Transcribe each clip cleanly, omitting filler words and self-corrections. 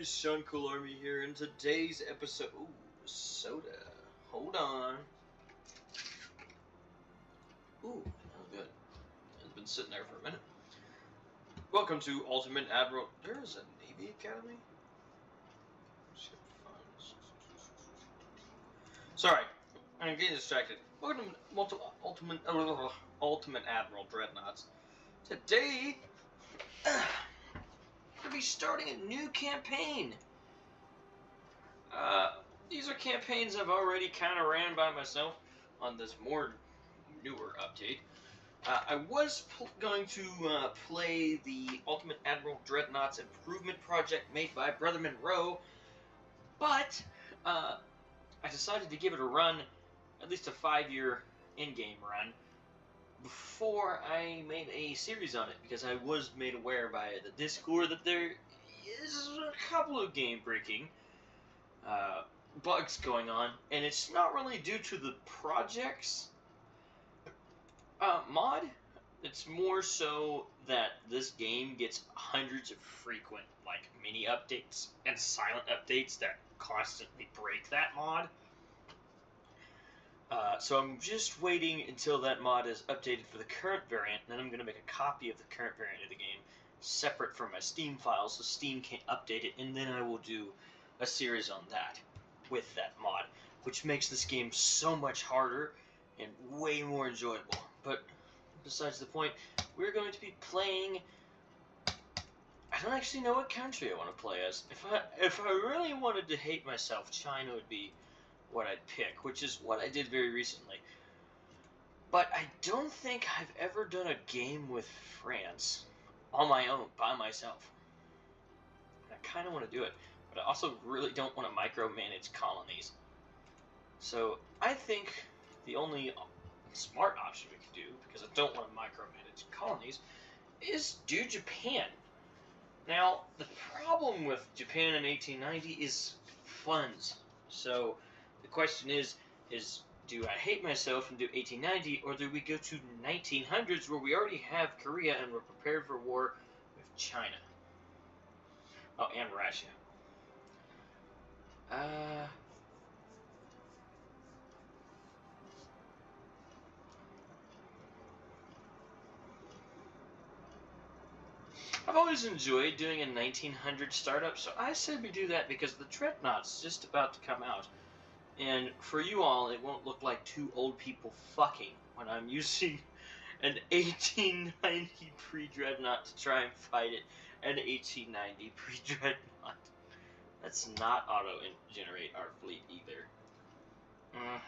everybody, Sean Cool Army here. In today's episode, ooh, soda. Hold on. Ooh, that was good. It's been sitting there for a minute. Welcome to Ultimate Admiral. There is a Navy Academy? Ship funds. Sorry, I'm getting distracted. Welcome to Ultimate Admiral Dreadnoughts. Today, we're going to be starting a new campaign. These are campaigns I've already kind of ran by myself on this more newer update. I was going to play the Ultimate Admiral Dreadnought's improvement project made by Brother Monroe, but I decided to give it a run, at least a 5-year in-game run, before I made a series on it, because I was made aware by the Discord that there is a couple of game-breaking bugs going on, and it's not really due to the project's mod. It's more so that this game gets hundreds of frequent, like, mini updates and silent updates that constantly break that mod. So I'm just waiting until that mod is updated for the current variant, and then I'm going to make a copy of the current variant of the game separate from my Steam file so Steam can't update it, and then I will do a series on that with that mod, which makes this game so much harder and way more enjoyable. But besides the point, we're going to be playing... I don't actually know what country I want to play as. If I really wanted to hate myself, China would be what I'd pick, which is what I did very recently. But I don't think I've ever done a game with France on my own, by myself. I kind of want to do it, but I also really don't want to micromanage colonies. So I think the only smart option we could do, because I don't want to micromanage colonies, is do Japan. Now, the problem with Japan in 1890 is funds. So the question is do I hate myself and do 1890, or do we go to 1900s where we already have Korea and we're prepared for war with China? Oh, and Russia. I've always enjoyed doing a 1900 startup, so I said we do that because the Dreadnought's just about to come out. And for you all, it won't look like two old people fucking when I'm using an 1890 pre-Dreadnought to try and fight it, an 1890 pre-Dreadnought. Let's not auto-generate our fleet either.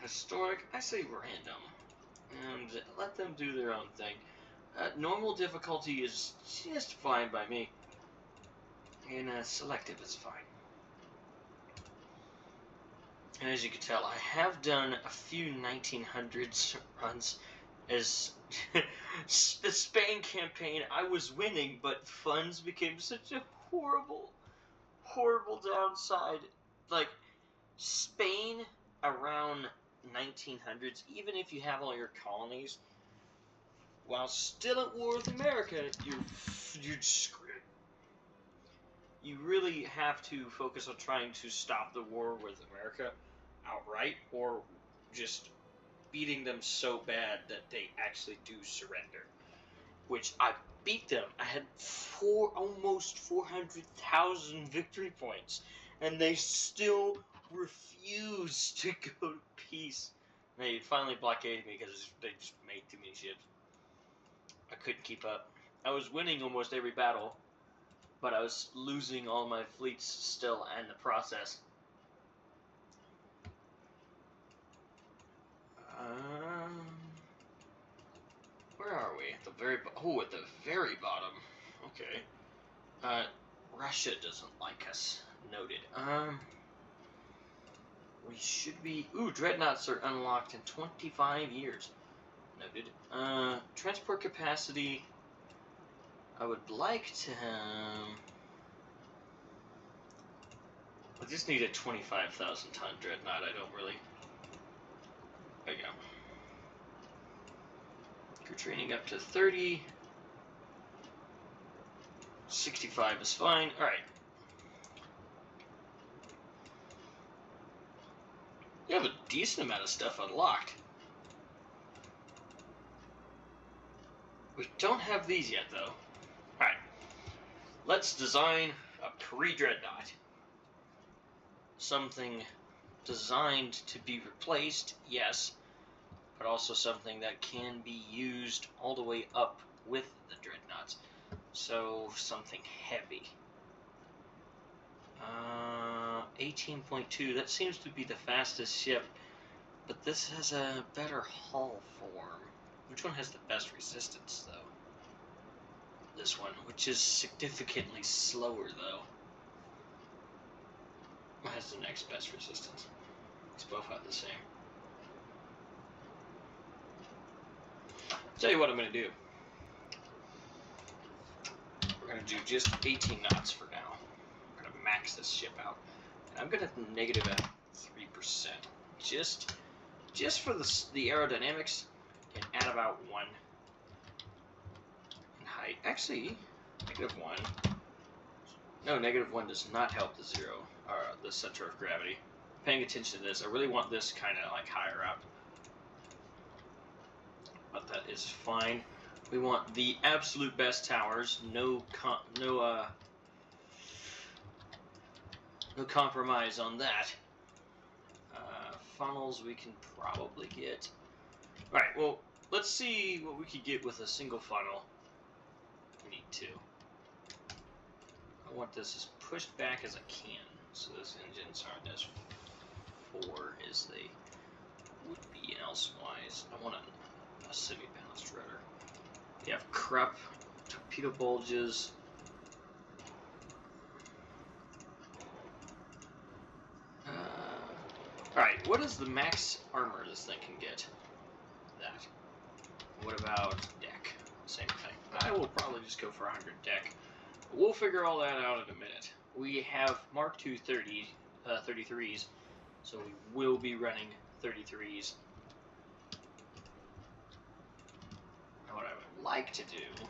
Historic, I say random. And let them do their own thing. Normal difficulty is just fine by me. And selective is fine. And as you can tell, I have done a few 1900s runs. As the Spain campaign, I was winning, but funds became such a horrible, horrible downside. Like, Spain around 1900s, even if you have all your colonies, while still at war with America, you're screwed. You really have to focus on trying to stop the war with America outright, or just beating them so bad that they actually do surrender. Which I beat them. I had almost 400,000 victory points, and they still refused to go to peace. They finally blockaded me because they just made too many ships. I couldn't keep up. I was winning almost every battle, but I was losing all my fleets still in the process. Where are we? At the very at the very bottom. Okay. Russia doesn't like us. Noted. We should be... Ooh, Dreadnoughts are unlocked in 25 years. Noted. Transport capacity... I would like to have... I just need a 25,000 ton Dreadnought. I don't really... There you go. Crew training up to 30. 65 is fine. Alright. We have a decent amount of stuff unlocked. We don't have these yet, though. Alright. Let's design a pre-Dreadnought. Something designed to be replaced, yes, but also something that can be used all the way up with the Dreadnoughts. So, something heavy. 18.2, that seems to be the fastest ship, but this has a better hull form. Which one has the best resistance, though? This one, which is significantly slower, though. What has the next best resistance? It's both have the same. Tell you what I'm going to do. We're going to do just 18 knots for now. We're going to max this ship out. And I'm going to negative at 3%. Just for the aerodynamics, and add about 1 in height. Actually, negative 1. No, negative 1 does not help the zero, or the center of gravity. Paying attention to this, I really want this kind of like higher up. But that is fine. We want the absolute best towers. No compromise on that. Funnels we can probably get. Alright, well, let's see what we could get with a single funnel. We need 2. I want this as pushed back as I can, so those engines aren't as forward as they would be elsewise. I want a semi-balanced rudder. We have Krupp, torpedo bulges. Alright, what is the max armor this thing can get? That. What about deck? Same thing. I will probably just go for 100 deck. We'll figure all that out in a minute. We have Mark II 33s, so we will be running 33s. Now what I would like to do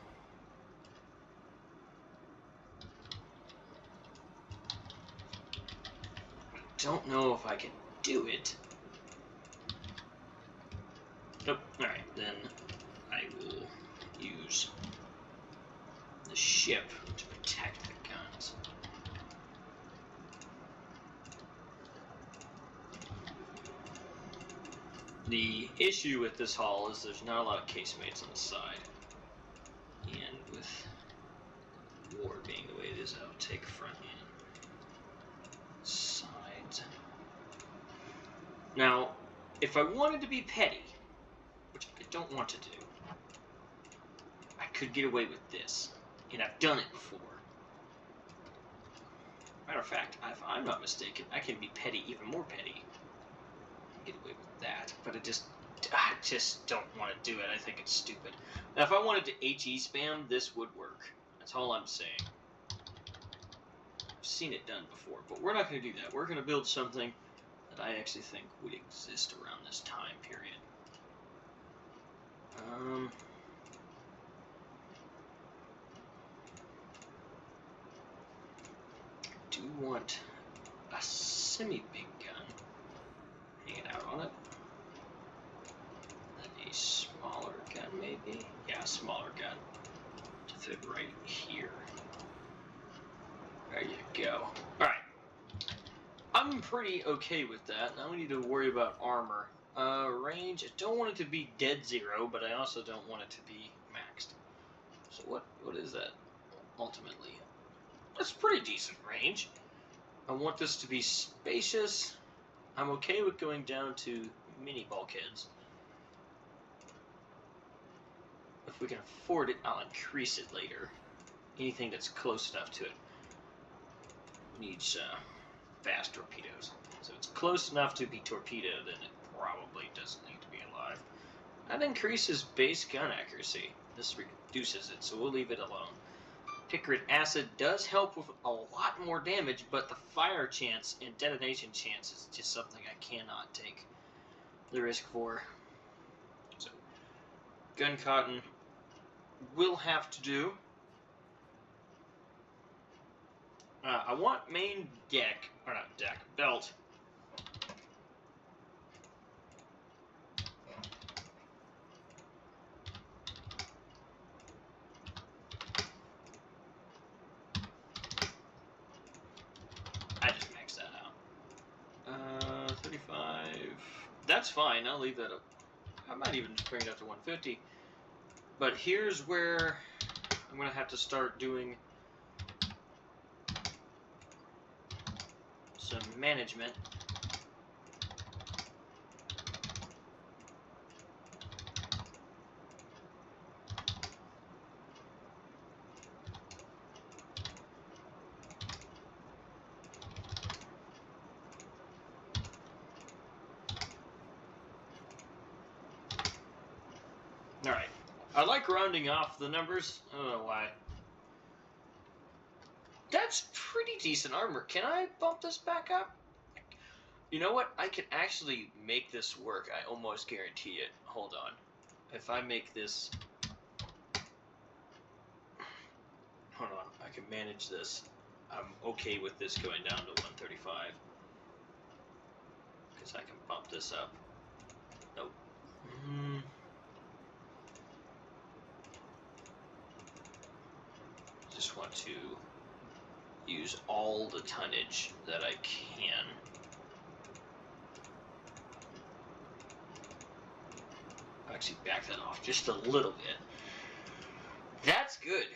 I don't know if I can do it. Nope. Alright, then I will use the ship to protect the guns. The issue with this hull is there's not a lot of casemates on the side. And with war being the way it is, I'll take front and sides. Now, if I wanted to be petty, which I don't want to do, I could get away with this. And I've done it before. Matter of fact, if I'm not mistaken, I can be petty, even more petty. Get away with that. But I just don't want to do it. I think it's stupid. Now, if I wanted to HE spam, this would work. That's all I'm saying. I've seen it done before, but we're not going to do that. We're going to build something that I actually think would exist around this time period. I do want a semi-big gun hanging out on it. Then a smaller gun, maybe? Yeah, a smaller gun to fit right here. There you go. Alright. I'm pretty okay with that. Now we need to worry about armor. Range, I don't want it to be dead zero, but I also don't want it to be maxed. So what is that, ultimately? That's pretty decent range. I want this to be spacious. I'm okay with going down to mini bulkheads. If we can afford it, I'll increase it later. Anything that's close enough to it needs fast torpedoes. So it's close enough to be torpedoed, and it probably doesn't need to be alive. That increases base gun accuracy. This reduces it, so we'll leave it alone. Picric acid does help with a lot more damage, but the fire chance and detonation chance is just something I cannot take the risk for. So, gun cotton will have to do. I want main deck, or not deck, belt that's fine. I'll leave that up. I might even just bring it up to 150. But here's where I'm going to have to start doing some management. Alright. I like rounding off the numbers. I don't know why. That's pretty decent armor. Can I bump this back up? You know what? I can actually make this work. I almost guarantee it. Hold on. If I make this... Hold on. I can manage this. I'm okay with this going down to 135. Because I can bump this up. Nope. Just want to use all the tonnage that I can. Actually, back that off just a little bit. That's good.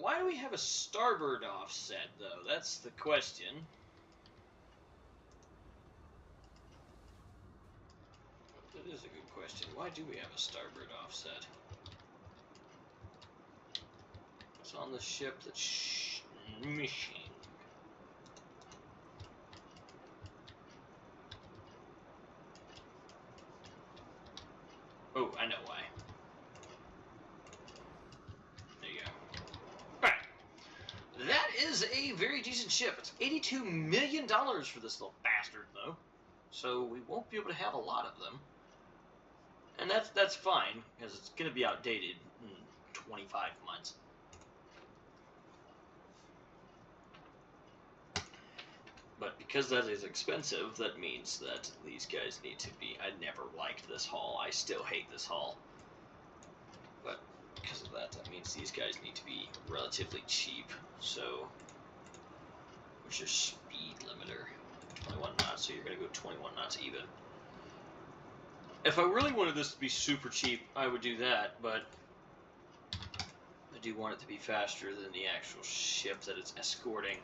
Why do we have a starboard offset, though? That's the question. That is a good question. Why do we have a starboard offset? It's on the ship that's missing. Oh, I know why. There you go. Alright. That is a very decent ship. It's $82 million for this little bastard, though. So we won't be able to have a lot of them. And that's fine, because it's going to be outdated in 25 months. But because that is expensive, that means that these guys need to be... I never liked this hull. I still hate this hull. But because of that, that means these guys need to be relatively cheap. So, what's your speed limiter? 21 knots, so you're going to go 21 knots even. If I really wanted this to be super cheap, I would do that, but I do want it to be faster than the actual ship that it's escorting.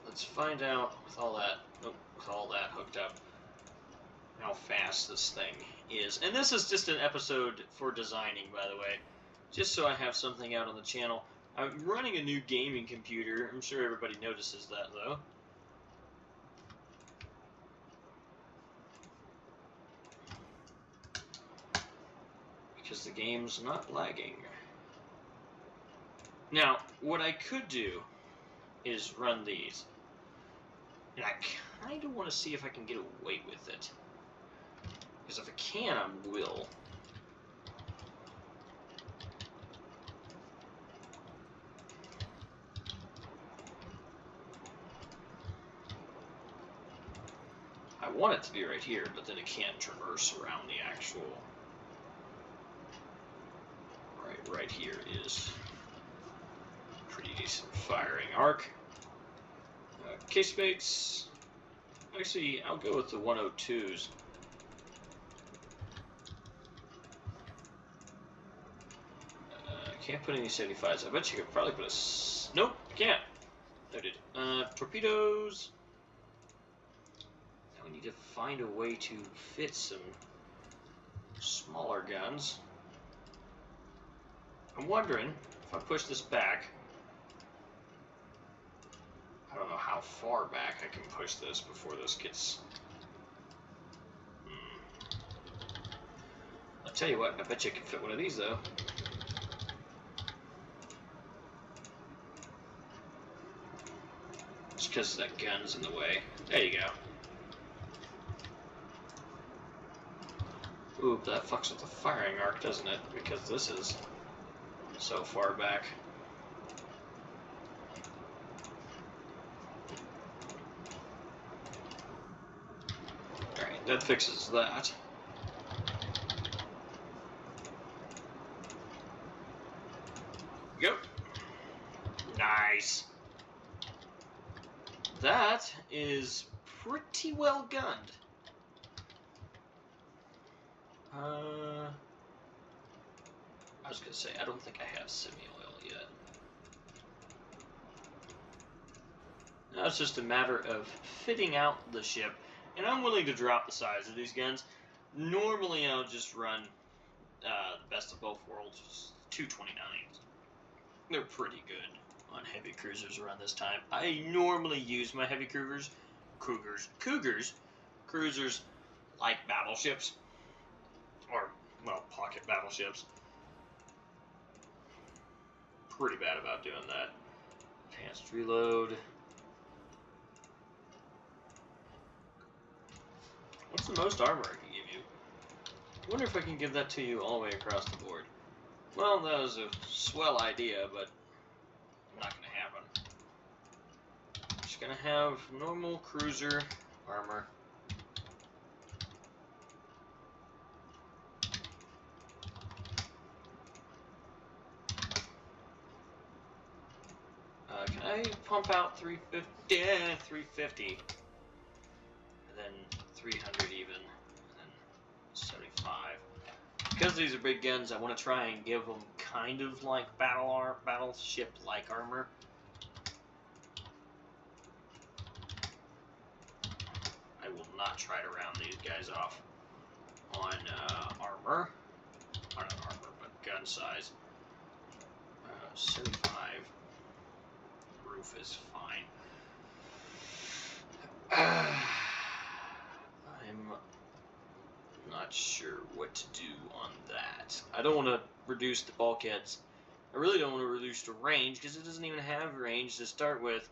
Let's find out with all that hooked up how fast this thing is. And this is just an episode for designing, by the way, just so I have something out on the channel. I'm running a new gaming computer. I'm sure everybody notices that, though. Because the game's not lagging. Now, what I could do is run these. And I kind of want to see if I can get away with it. Because if I can, I will. I want it to be right here, but then it can't traverse around the actual... Right here is pretty decent firing arc. Casemates. Actually, I'll go with the 102s. Can't put any 75s. I bet you could probably put a... Nope, can't. Noted. Torpedoes. Now we need to find a way to fit some smaller guns. I'm wondering if I push this back. I don't know how far back I can push this before this gets... I'll tell you what, I bet you can fit one of these, though. Just because that gun's in the way. There you go. Ooh, that fucks with the firing arc, doesn't it? Because this is so far back. Alright, that fixes that. Go. Nice. That is pretty well gunned. I was gonna say, I don't think I have semi-oil yet. Now it's just a matter of fitting out the ship, and I'm willing to drop the size of these guns. Normally, I'll just run the best of both worlds, 229s. They're pretty good on heavy cruisers around this time. I normally use my heavy cruisers like battleships, or, well, pocket battleships. Pretty bad about doing that. Enhanced reload. What's the most armor I can give you? I wonder if I can give that to you all the way across the board. Well, that was a swell idea, but not gonna happen. Just gonna have normal cruiser armor. Can I pump out 350? Yeah, 350. And then 300 even. And then 75. Because these are big guns, I want to try and give them kind of like battleship-like armor. I will not try to round these guys off on armor. Not armor, but gun size. 75. Roof is fine. I'm not sure what to do on that. I don't want to reduce the bulkheads. I really don't want to reduce the range because it doesn't even have range to start with.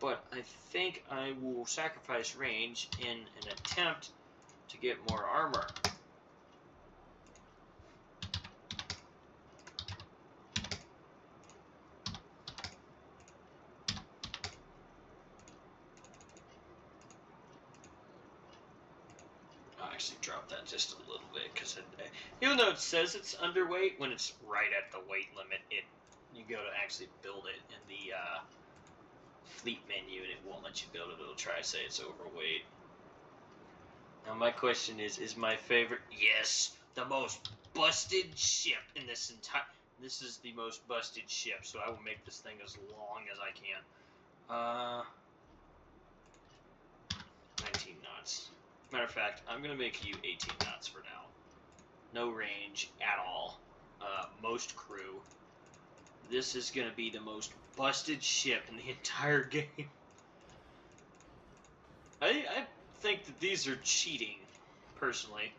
But I think I will sacrifice range in an attempt to get more armor. I'll actually drop that just a little bit because even though it says it's underweight, when it's right at the weight limit, you go to actually build it in the fleet menu and it won't let you build it. It'll try to say it's overweight. Now my question is my favorite? Yes, the most busted ship in this entire. This is the most busted ship, so I will make this thing as long as I can. 19 knots. Matter of fact, I'm gonna make you 18 knots for now. No range at all. Most crew. This is gonna be the most busted ship in the entire game. I think that these are cheating, personally.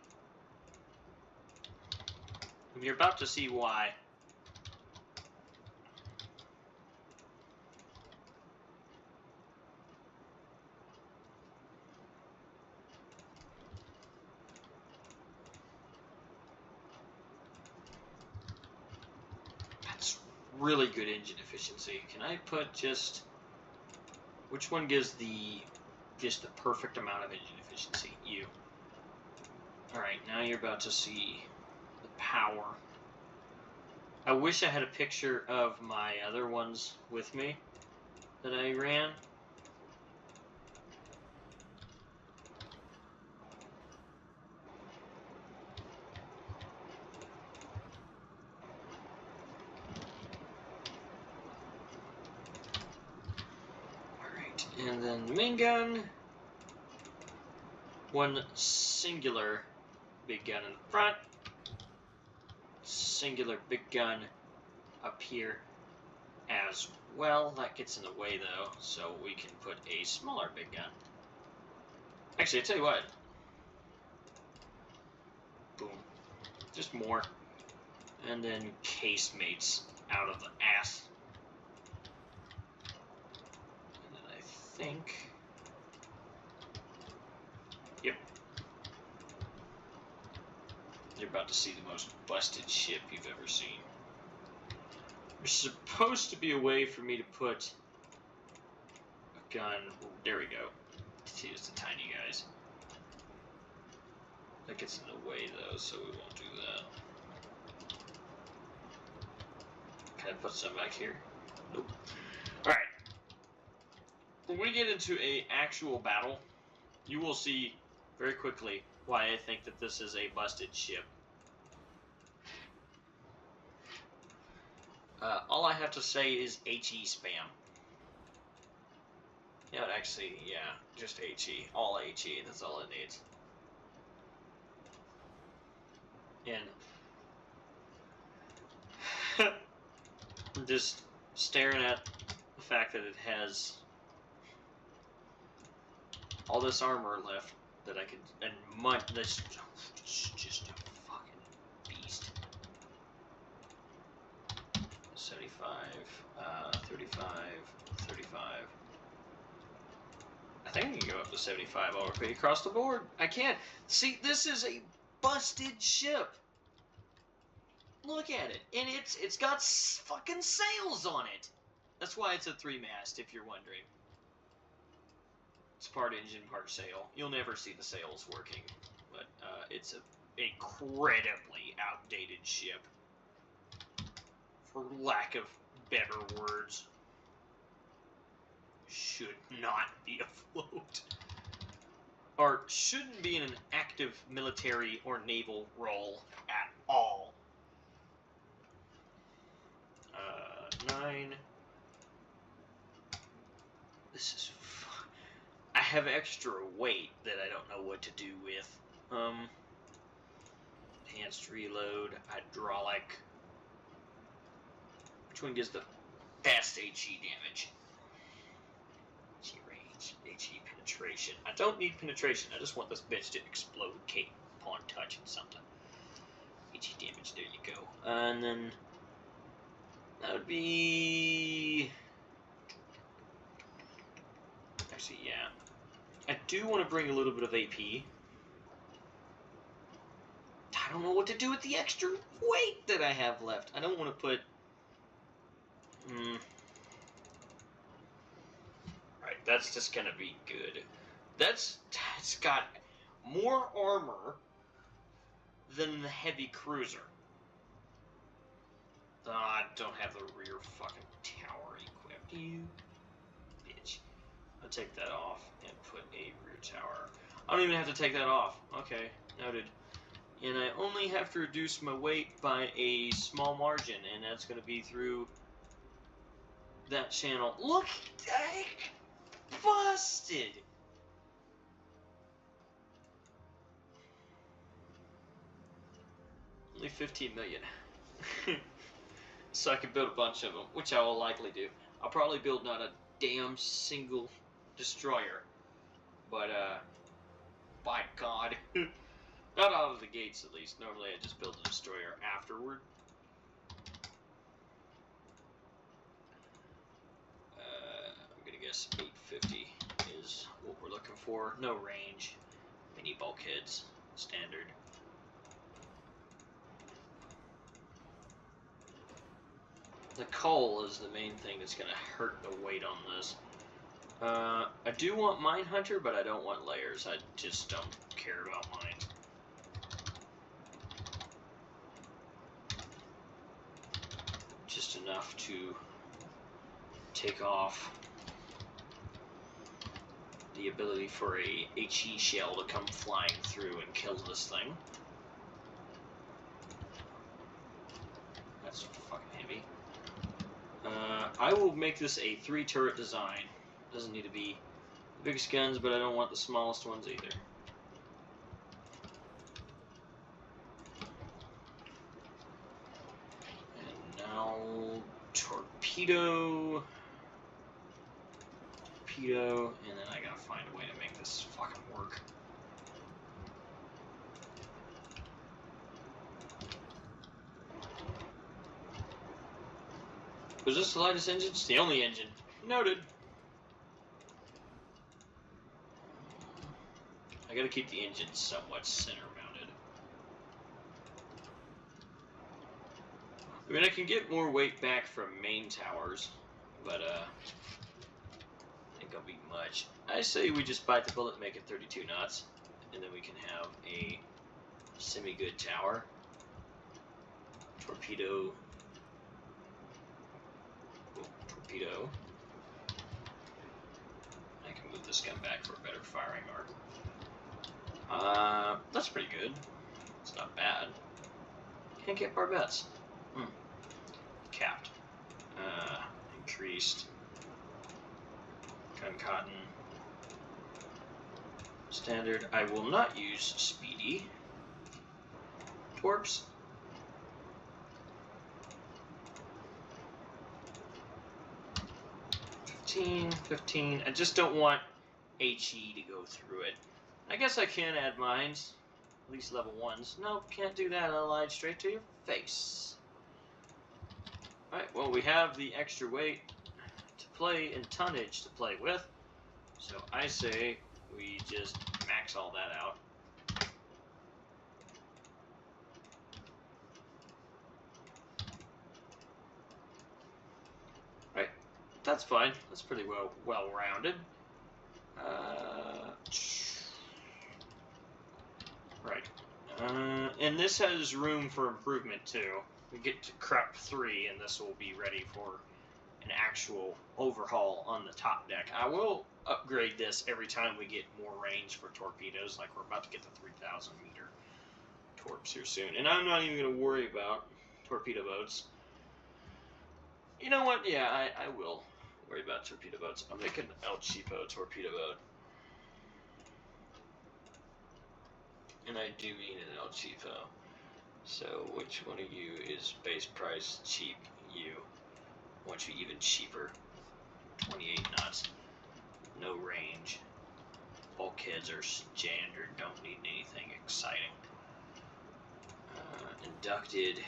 And you're about to see why. That's really good engine efficiency. Can I put just... Which one gives just the perfect amount of engine efficiency? You. Alright, now you're about to see the power. I wish I had a picture of my other ones with me that I ran. Alright, and then the main gun. One singular big gun in the front. Singular big gun up here as well. That gets in the way though, so we can put a smaller big gun. Actually, I tell you what. Boom. Just more. And then casemates out of the ass. And then I think... Yep. You're about to see the most busted ship you've ever seen. There's supposed to be a way for me to put a gun... There we go. Let's use the tiny guys. That gets in the way though, so we won't do that. Can I put some back here? Nope. Alright. When we get into an actual battle, you will see very quickly why I think that this is a busted ship. All I have to say is HE spam. Yeah, actually, yeah, just HE. All HE, that's all it needs. And I'm just staring at the fact that it has all this armor left that I could, and this just a fucking beast. 75, 35, 35. I think I can go up to 75 already across the board. I can't. See, this is a busted ship. Look at it. And it's got fucking sails on it. That's why it's a 3-mast, if you're wondering. It's part engine, part sail. You'll never see the sails working. But it's an incredibly outdated ship. For lack of better words. Should not be afloat. Or shouldn't be in an active military or naval role at all. 9. This is... I have extra weight that I don't know what to do with. Enhanced reload, hydraulic. Which one gives the best HE damage? HE range, HE penetration. I don't need penetration, I just want this bitch to explode upon touching something. HE damage, there you go. And then that would be... Actually, yeah. I do want to bring a little bit of AP. I don't know what to do with the extra weight that I have left. I don't want to put... Right, that's just going to be good. It's got more armor than the heavy cruiser. I don't have the rear fucking tower equipped. You bitch. I'll take that off and put a rear tower. I don't even have to take that off. Okay, noted. And I only have to reduce my weight by a small margin, and that's going to be through that channel. Look, I busted. Only 15 million. So I can build a bunch of them, which I will likely do. I'll probably build not a damn single destroyer, but by God, not out of the gates at least. Normally I just build a destroyer afterward. I'm gonna guess 850 is what we're looking for. No range, mini bulkheads, standard. The coal is the main thing that's going to hurt the weight on this. I do want Mine Hunter, but I don't want layers. I just don't care about mine. Just enough to take off the ability for a HE shell to come flying through and kill this thing. That's fucking heavy. I will make this a 3-turret design. Doesn't need to be the biggest guns, but I don't want the smallest ones either. And now torpedo, and then I gotta find a way to make this fucking work. Was this the lightest engine? It's the only engine. Noted. I gotta keep the engine somewhat center mounted. I mean, I can get more weight back from main towers, but I think it'll be much. I say we just bite the bullet and make it 32 knots, and then we can have a semi-good tower. Torpedo. Torpedo. I can move this gun back for a better firing arc. That's pretty good. It's not bad. Can't get barbettes. Capped. Increased. Gun cotton. Standard. I will not use speedy. Torps. $15. I just don't want HE to go through it. I guess I can add mines. At least level 1s. Nope, can't do that. Allied straight to your face. Alright, well, we have the extra weight to play and tonnage to play with. So I say we just max all that out. Right, that's fine. That's pretty well-rounded. Right. And this has room for improvement too. We get to Crep 3 and this will be ready for an actual overhaul on the top deck. I will upgrade this every time we get more range for torpedoes, like we're about to get the 3,000 meter torps here soon. And I'm not even going to worry about torpedo boats. You know what? Yeah, I will worry about torpedo boats. I'll make an El Cheapo torpedo boat. And I do mean an El Cheapo. So which one of you is base price cheap? You. I want you even cheaper. 28 knots. No range. Bulkheads are standard. Don't need anything exciting. Inducted.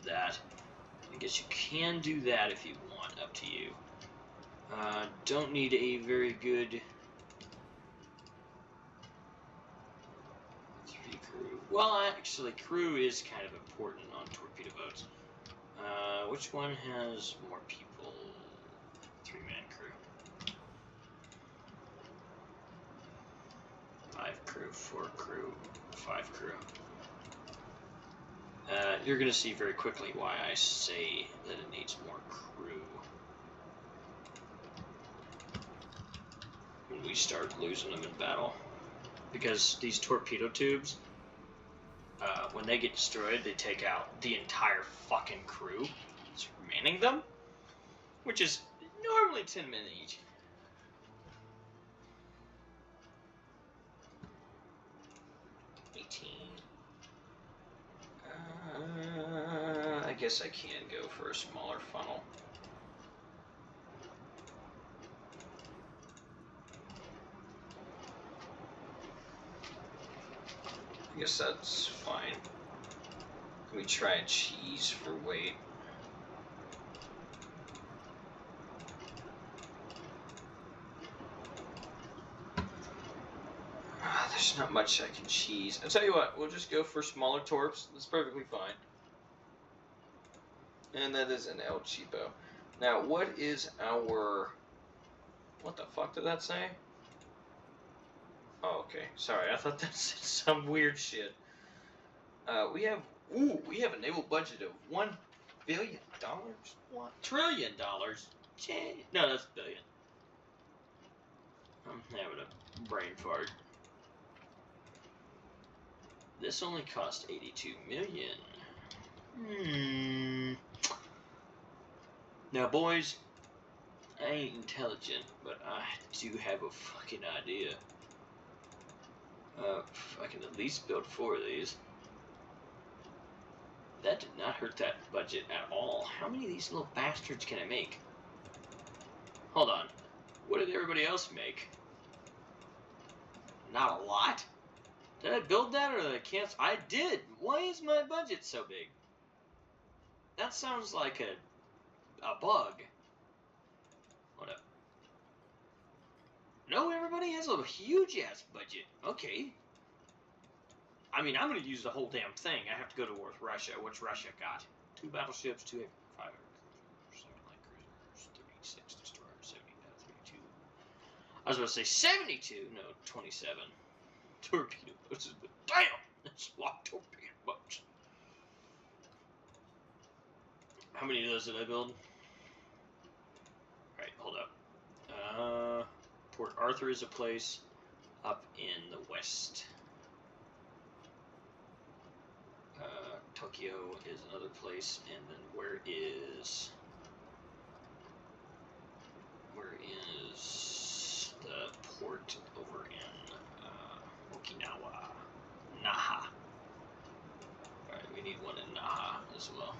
That. I guess you can do that if you want. Up to you. Don't need a very good... crew. Well, actually, crew is kind of important on torpedo boats. Which one has more people? 3-man crew. 5 crew, 4 crew, 5 crew. You're going to see very quickly why I say that it needs more crew. When we start losing them in battle. Because these torpedo tubes, when they get destroyed, they take out the entire fucking crew that's manning them, which is normally 10 men each. I guess I can go for a smaller funnel. I guess that's fine. Can we try cheese for weight? There's not much I can cheese. I'll tell you what, we'll just go for smaller torps. That's perfectly fine. And that is an El Cheapo. Now, what is our... What the fuck did that say? Oh, okay. Sorry, I thought that said some weird shit. We have a naval budget of $1 billion? What? $1 trillion? No, that's billion. I'm having a brain fart. This only cost $82 million. Now, boys, I ain't intelligent, but I do have a fucking idea. I can at least build 4 of these. That did not hurt that budget at all. How many of these little bastards can I make? Hold on. What did everybody else make? Not a lot? Did I build that or did I cancel? I did! Why is my budget so big? That sounds like a bug. Hold up. No, everybody has a huge-ass budget. Okay. I mean, I'm going to use the whole damn thing. I have to go to war with Russia. What's Russia got? 2 battleships, 2 5 cruisers, 7 light cruisers, 36 destroyers, 32. I was going to say 72. No, 27. Torpedo boats. Damn! That's a lot of torpedo boats. How many of those did I build? Alright, hold up. Port Arthur is a place up in the west. Tokyo is another place, and then where is the port over in Okinawa? Naha. Alright, we need one in Naha as well.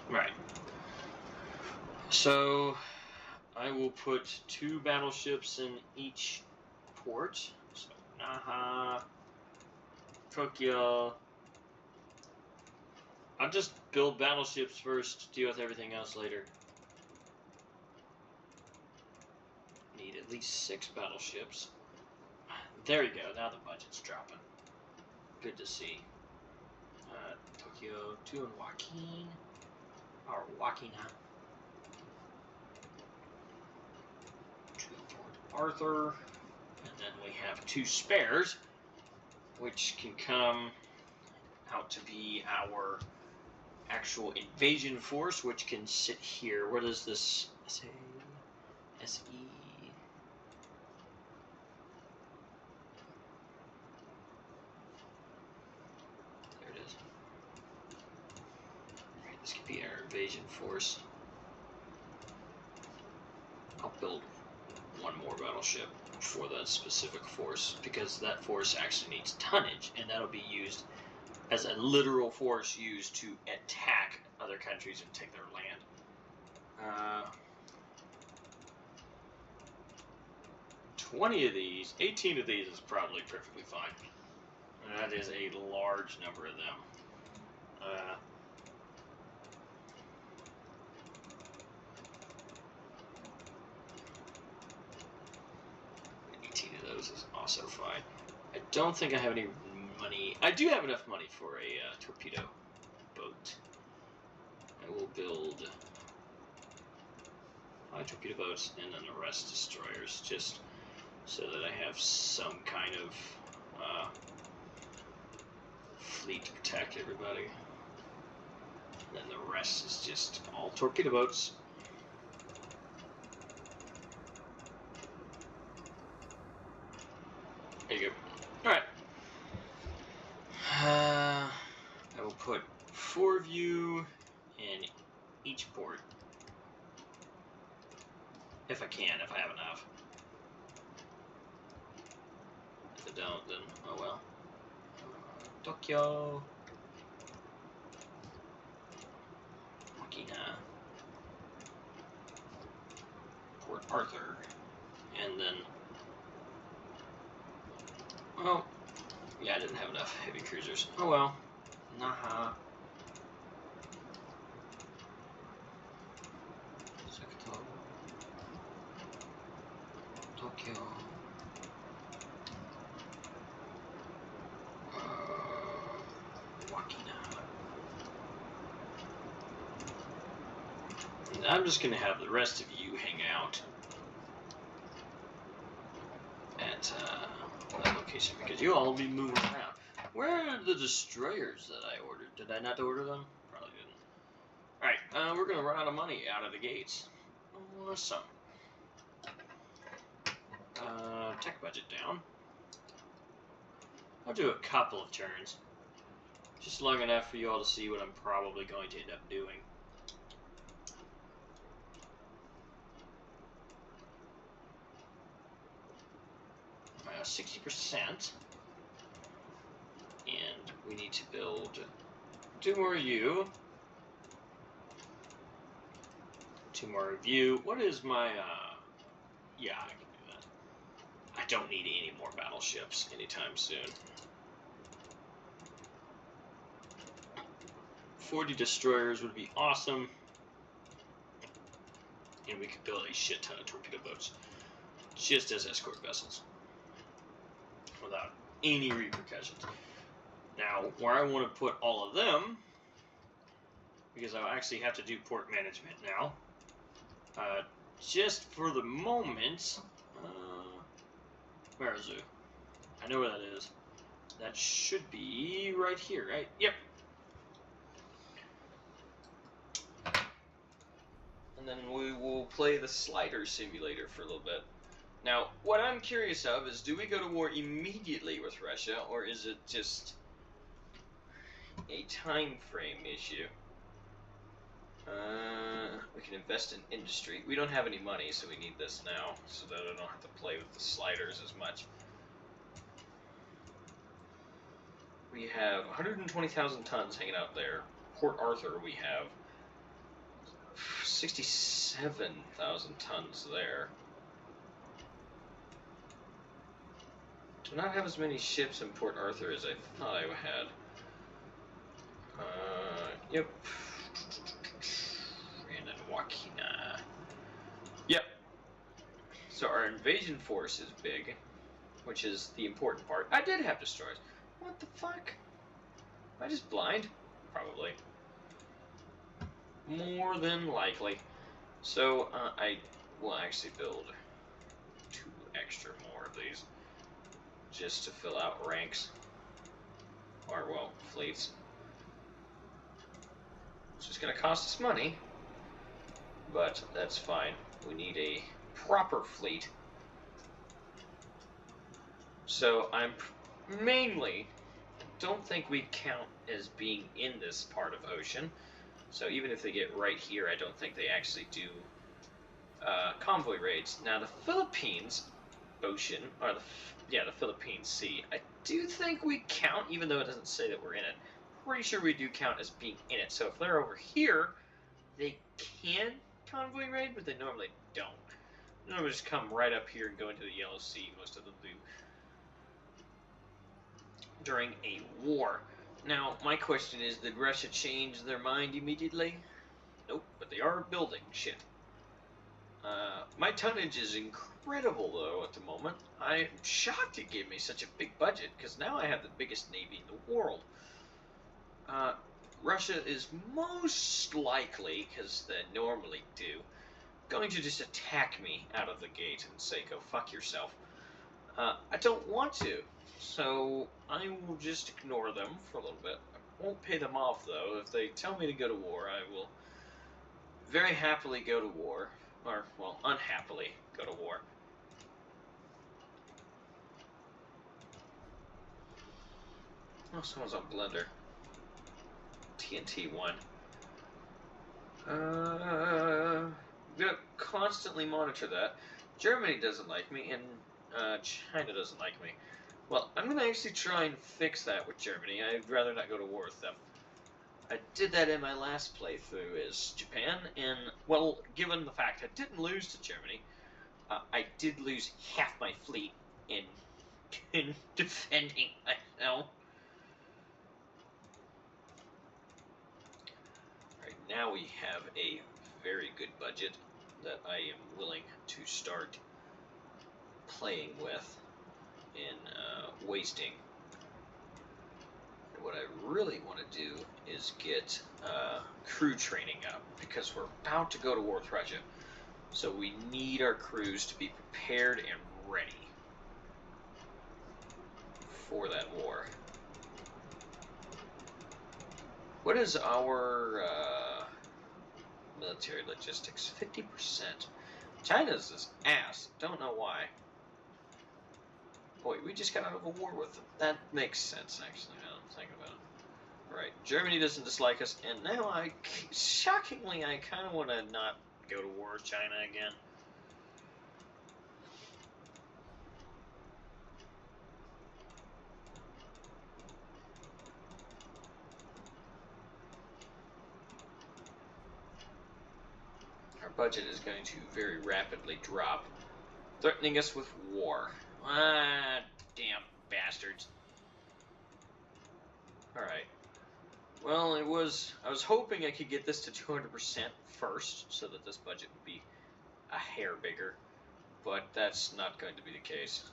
Right. So I will put 2 battleships in each port. So Naha, Tokyo. I'll just build battleships first, deal with everything else later. Need at least 6 battleships. There you go, now the budget's dropping. Good to see. Tokyo, 2 in Joaquin, or Wakina. 2 in Port Arthur, and then we have 2 spares, which can come out to be our actual invasion force, which can sit here. What is this? SE. There it is. Alright, this could be our invasion force. I'll build 1 more battleship for that specific force, because that force actually needs tonnage, and that'll be used as a literal force used to attack other countries and take their land. 20 of these, 18 of these is probably perfectly fine. And that is a large number of them. 18 of those is also fine. I don't think I have any money. I do have enough money for a torpedo boat. I will build 5 torpedo boats and then the rest destroyers, just so that I have some kind of fleet to protect everybody. And then the rest is just all torpedo boats. There you go. Alright. I will put 4 of you in each port. If I can, if I have enough. If I don't, then oh well. Tokyo. Okina. Port Arthur. And then... oh, yeah, I didn't have enough heavy cruisers. Oh well. Naha. Sakato. Tokyo. Wakina. And I'm just going to have the rest of you hang out at that location, because you'll all be moving around. Where are the destroyers that I ordered? Did I not order them? Probably didn't. Alright, we're going to run out of money out of the gates. Awesome. Tech budget down. I'll do a couple of turns. Just long enough for you all to see what I'm probably going to end up doing. 60%. And we need to build 2 more of you. 2 more of you. What is my, yeah, I can do that. I don't need any more battleships anytime soon. 40 destroyers would be awesome. And we could build a shit ton of torpedo boats. Just as escort vessels. Without any repercussions. Now, where I want to put all of them, because I'll actually have to do port management now, just for the moment, where is it? I know where that is. That should be right here, right? Yep. and then we will play the slider simulator for a little bit. Now, what I'm curious of is, do we go to war immediately with Russia, or is it just a time frame issue? We can invest in industry. We don't have any money, so we need this now, so that I don't have to play with the sliders as much. We have 120,000 tons hanging out there. Port Arthur, we have 67,000 tons there. Do not have as many ships in Port Arthur as I thought I had. Yep. And then Wakina. Yep. So our invasion force is big, which is the important part. I did have destroyers. What the fuck? Am I just blind? Probably. More than likely. So, I will actually build 2 extra more of these, just to fill out ranks. Or, well, fleets. It's just gonna cost us money, but that's fine. We need a proper fleet. So, I'm mainly, don't think we count as being in this part of ocean. So even if they get right here, I don't think they actually do convoy raids. Now the Philippines Ocean, or the Philippines Sea, I do think we count, even though it doesn't say that we're in it. Pretty sure we do count as being in it. So if they're over here, they can convoy raid, but they normally don't. They normally just come right up here and go into the Yellow Sea. Most of them do during a war. Now, my question is, did Russia change their mind immediately? Nope, but they are building shit. My tonnage is incredible, though, at the moment. I'm shocked it gave me such a big budget, because now I have the biggest navy in the world. Russia is most likely, because they normally do, going to just attack me out of the gate and say, go fuck yourself. I don't want to. So I will just ignore them for a little bit. I won't pay them off, though. If they tell me to go to war, I will very happily go to war. Or, well, unhappily go to war. Oh, someone's on Blender. TNT 1. I'm gonna constantly monitor that. Germany doesn't like me, and China doesn't like me. Well, I'm going to actually try and fix that with Germany. I'd rather not go to war with them. I did that in my last playthrough as Japan, and, well, given the fact I didn't lose to Germany, I did lose half my fleet in defending myself. Alright, now we have a very good budget that I am willing to start playing with in wasting. And what I really want to do is get crew training up, because we're about to go to war with Russia. So we need our crews to be prepared and ready for that war. What is our military logistics? 50%. China's this ass. Don't know why. Boy, we just got out of a war with them. That makes sense, actually, now I'm thinking about it. Right, Germany doesn't dislike us, and now shockingly, I kind of want to not go to war with China again. Our budget is going to very rapidly drop, threatening us with war. Ah, damn bastards. Alright. Well, I was hoping I could get this to 200% first, so that this budget would be a hair bigger, but that's not going to be the case.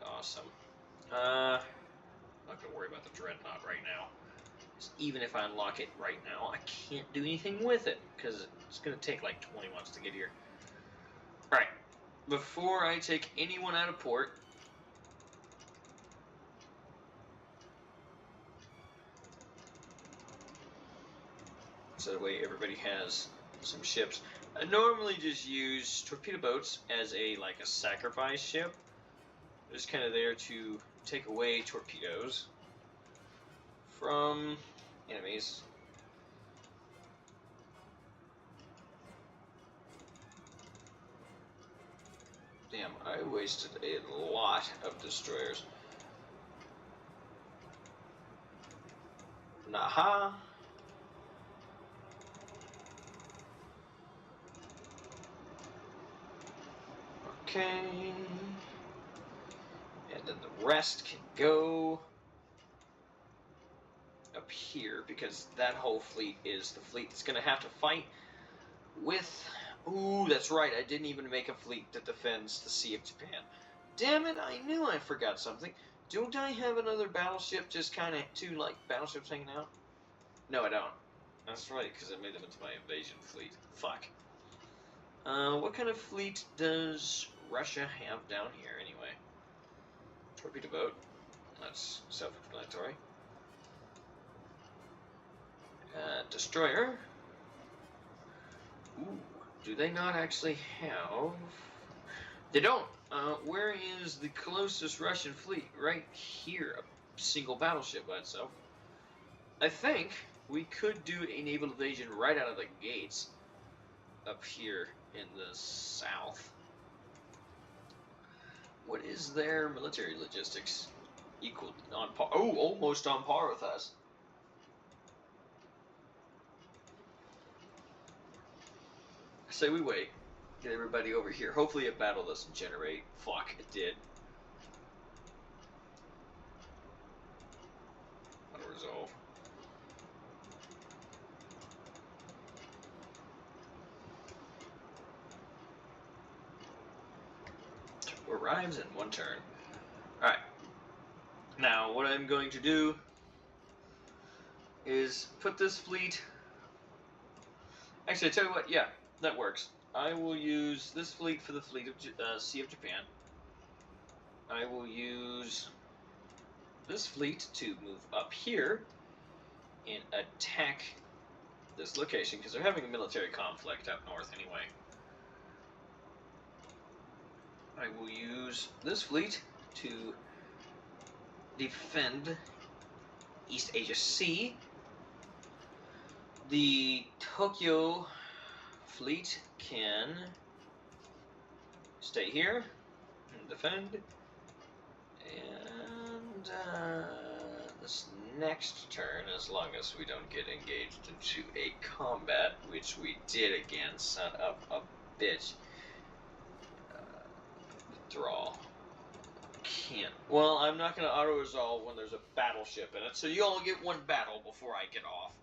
Awesome. I'm not going to worry about the Dreadnought right now. Even if I unlock it right now, I can't do anything with it, because it's going to take like 20 months to get here. Alright. Before I take anyone out of port, so that way everybody has some ships. I normally just use torpedo boats as a sacrifice ship. Just kind of there to take away torpedoes from enemies. Damn, I wasted a lot of destroyers. Naha. Okay. And then the rest can go up here, because that whole fleet is the fleet that's going to have to fight with... Ooh, that's right, I didn't even make a fleet that defends the Sea of Japan. Damn it, I knew I forgot something. Don't I have another battleship, just kind of two, battleships hanging out? No, I don't. That's right, because I made them into my invasion fleet. Fuck. What kind of fleet does Russia have down here, anyway? Torpedo boat. That's self-explanatory. Destroyer. Ooh, do they not actually have... They don't. Where is the closest Russian fleet? Right here. A single battleship by itself. I think we could do a naval invasion right out of the gates up here in the south. What is their military logistics? Equal, on par. Oh, almost on par with us. Say we wait. Get everybody over here. Hopefully a battle doesn't generate. Fuck, it did. Auto resolve. Arrives in one turn. Alright. Now, what I'm going to do is put this fleet... Actually, I tell you what, yeah, that works. I will use this fleet for the fleet of Sea of Japan. I will use this fleet to move up here and attack this location, because they're having a military conflict up north anyway. I will use this fleet to defend East Asia Sea. The Tokyo fleet can stay here and defend. And this next turn, as long as we don't get engaged into a combat, which we did again, son of a bitch. Draw. Can't. Well, I'm not going to auto-resolve when there's a battleship in it, so you all get one battle before I get off.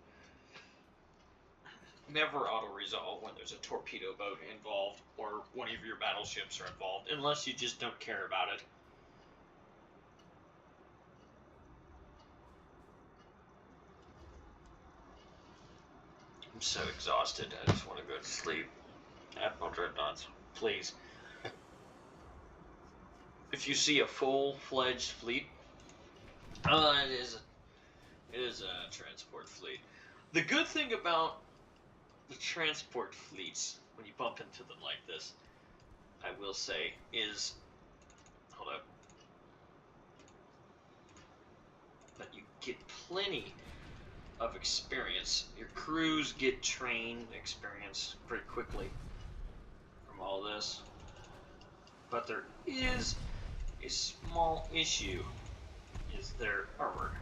Never auto-resolve when there's a torpedo boat involved, or one of your battleships are involved, unless you just don't care about it. I'm so exhausted, I just want to go to sleep. Admiral Dreadnought, please. If you see a full-fledged fleet, it is a transport fleet. The good thing about the transport fleets, when you bump into them like this, I will say, is, hold up, that you get plenty of experience. Your crews get trained experience pretty quickly from all this. But there is a small issue, is they're armored.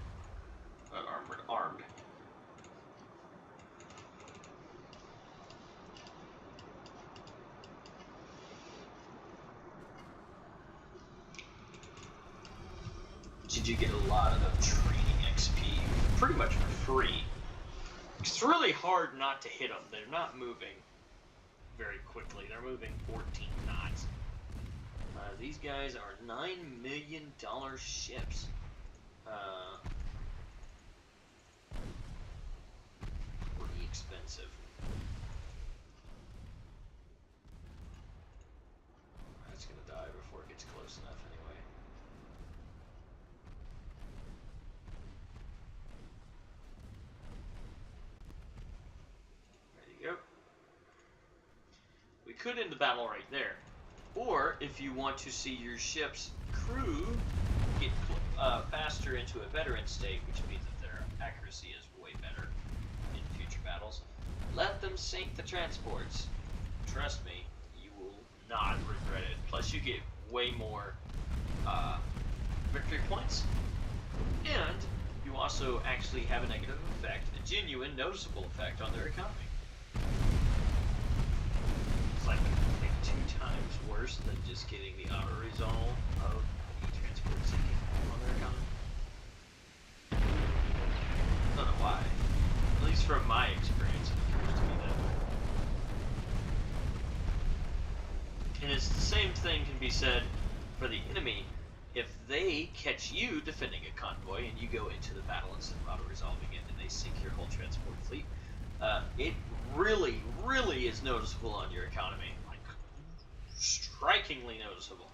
Armed. Did you get a lot of training XP pretty much for free? It's really hard not to hit them. They're not moving very quickly. They're moving 14 knots. These guys are $9 million ships. Pretty expensive. That's gonna die before it gets close enough anyway. could end the battle right there. Or, if you want to see your ship's crew get faster into a veteran state, which means that their accuracy is way better in future battles, let them sink the transports. Trust me, you will not regret it. Plus, you get way more victory points, and you also actually have a negative effect, a genuine, noticeable effect on their economy. It's like 2 times worse than just getting the auto-resolve of the transport sinking on their economy. I don't know why. At least from my experience, it appears to be that way. And it's the same thing can be said for the enemy. If they catch you defending a convoy and you go into the battle instead of auto-resolving it and they sink your whole transport fleet, it really, really is noticeable on your economy. Like, strikingly noticeable.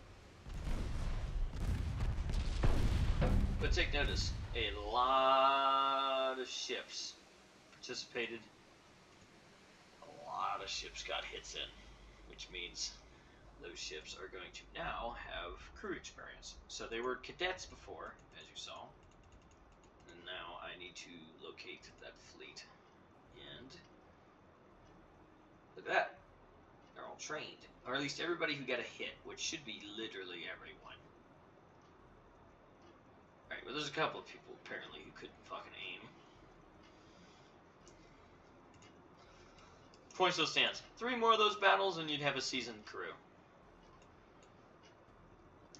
But take notice, a lot of ships participated. A lot of ships got hits in, which means those ships are going to now have crew experience. So they were cadets before, as you saw, and now I need to locate that fleet. And look at that. They're all trained. Or at least everybody who got a hit, which should be literally everyone. Alright, well there's a couple of people apparently who couldn't fucking aim. Point still stands. 3 more of those battles and you'd have a seasoned crew.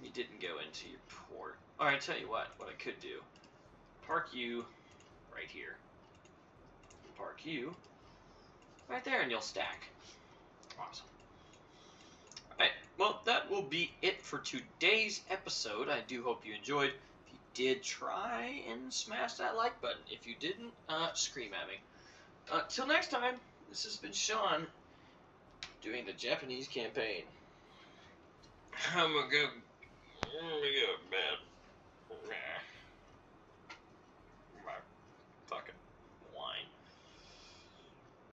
You didn't go into your port. Alright, tell you what I could do. Park you right here. Park you right there and you'll stack. Awesome. Alright, well that will be it for today's episode. I do hope you enjoyed. If you did, try and smash that like button. If you didn't, scream at me. Till next time, this has been Sean doing the Japanese campaign. I'm gonna go bed.